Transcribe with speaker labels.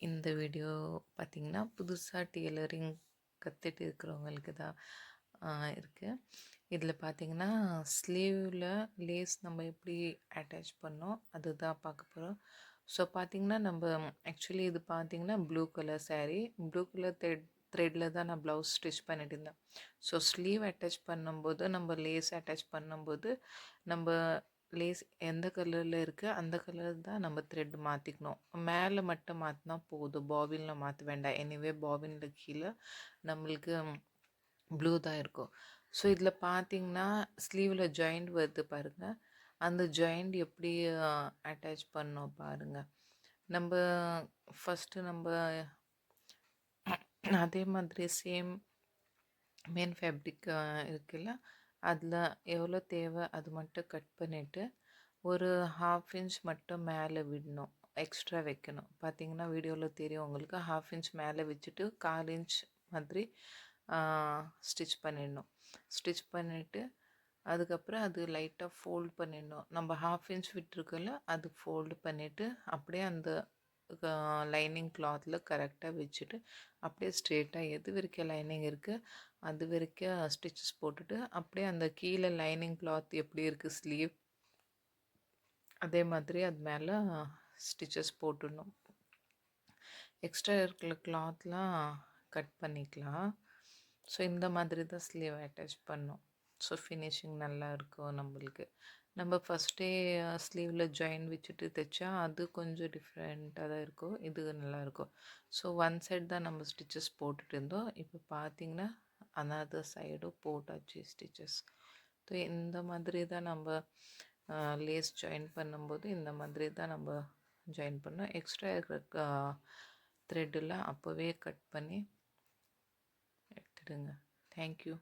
Speaker 1: இந்த வீடியோ பார்த்திங்கன்னா புதுசாக டெய்லரிங் கற்றுட்டு இருக்கிறவங்களுக்கு தான் இருக்குது. இதில் பார்த்திங்கன்னா ஸ்லீவில் லேஸ் நம்ம எப்படி அட்டாச் பண்ணோம் அதுதான் பார்க்க போகிறோம். ஸோ பார்த்திங்கன்னா நம்ம ஆக்சுவலி இது பார்த்திங்கன்னா blue colour saree, blue colour த்ரெட்டில் தான் நான் ப்ளவுஸ் ஸ்டிச் பண்ணிட்டு இருந்தேன். ஸோ ஸ்லீவ் அட்டாச் பண்ணும்போது நம்ம லேஸ் அட்டாச் பண்ணும்போது நம்ம லேஸ் எந்த கலரில் இருக்குது அந்த கலர் தான் நம்ம த்ரெட் மாற்றிக்கணும். மேலே மட்டும் மாற்றினா போதும், பாபினில் மாற்ற வேண்டாம். எனிவே பாபினில் கீழே நம்மளுக்கு ப்ளூ தான் இருக்கும். ஸோ இதில் பார்த்தீங்கன்னா ஸ்லீவில் ஜாயிண்ட் வருது பாருங்கள். அந்த ஜாயிண்ட் எப்படி அட்டாச் பண்ணோம் பாருங்கள். நம்ம ஃபஸ்ட்டு நம்ம அதே மாதிரி சேம் மெயின் ஃபேப்ரிக் இருக்குல்ல, அதில் எவ்வளோ தேவை அது மட்டும் கட் பண்ணிவிட்டு ஒரு 1/2 இன்ச் மட்டும் மேலே விடணும், எக்ஸ்ட்ரா வைக்கணும். பார்த்தீங்கன்னா வீடியோவில் தெரியும் உங்களுக்கு. 1/2 இன்ச் மேலே வச்சுட்டு 1/4 இன்ச் மாதிரி ஸ்டிச் பண்ணிடணும். ஸ்டிச் பண்ணிவிட்டு அதுக்கப்புறம் அது லைட்டாக ஃபோல்ட் பண்ணிடணும். நம்ம 1/2 இன்ச் விட்டுருக்கல அது ஃபோல்டு பண்ணிவிட்டு அப்படியே அந்த லைனிங் கிளாத்தில் கரெக்டாக வச்சுட்டு அப்படியே ஸ்ட்ரெயிட்டாக எது வரைக்கும் லைனிங் இருக்குது அது வரைக்கும் ஸ்டிச்சஸ் போட்டுட்டு அப்படியே அந்த கீழே லைனிங் கிளாத் எப்படி இருக்குது ஸ்லீவ் அதே மாதிரி அது மேலே ஸ்டிச்சஸ் போட்டுடணும். எக்ஸ்ட்ரா இருக்கிற கிளாத்லாம் கட் பண்ணிக்கலாம். ஸோ இந்த மாதிரி தான் ஸ்லீவ் அட்டாச் பண்ணோம். ஸோ ஃபினிஷிங் நல்லா இருக்கும் நம்மளுக்கு. நம்ம ஃபஸ்ட்டே ஸ்லீவில் ஜாயின் வச்சுட்டு தைச்சா அது கொஞ்சம் டிஃப்ரெண்ட்டாக தான் இருக்கும், இது நல்லாயிருக்கும். ஸோ ஒன் சைட் தான் நம்ம ஸ்டிச்சஸ் போட்டுட்டு இருந்தோம். இப்போ பார்த்திங்கன்னா அனதர் சைடும் போட்டாச்சு ஸ்டிச்சஸ். ஸோ இந்த மாதிரி தான் நம்ம லேஸ் ஜாயின் பண்ணும்போது இந்த மாதிரி தான் நம்ம ஜாயின் பண்ணோம். எக்ஸ்ட்ரா இருக்கிற த்ரெட்டெல்லாம் அப்போவே கட் பண்ணி எடுத்துடுங்க. தேங்க்யூ.